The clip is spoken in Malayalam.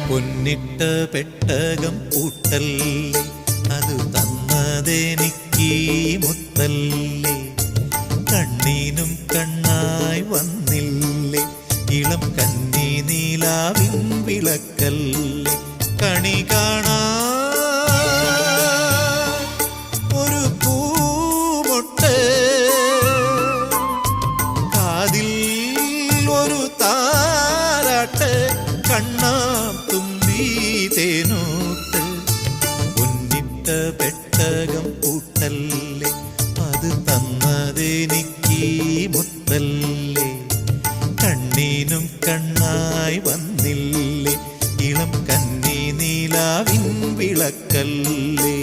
പൊന്നിട്ട പെട്ടകം പൂട്ടല്ലേ, അത് തന്നതെനിക്കീ മുത്തല്ലേ. കണ്ണീനും കണ്ണായി വന്നില്ലേ, ഇളം കന്നി നീലാവിൻ വിളക്കല്ലേ. കണി കാണാ ഒരു പൂമൊട്ട്, കാതിൽ ഒരു താരാട്ട്, കണ്ണാം തുമ്പി തേനൂട്ട്. പൊന്നിട്ട പെട്ടകം പൂട്ടല്ലേ, അത് തന്നതെനിക്കീ മുത്തല്ലേ. കണ്ണീനും കണ്ണായി വന്നില്ലേ, ഇളം കന്നി നീലാവിൻ വിളക്കല്ലേ.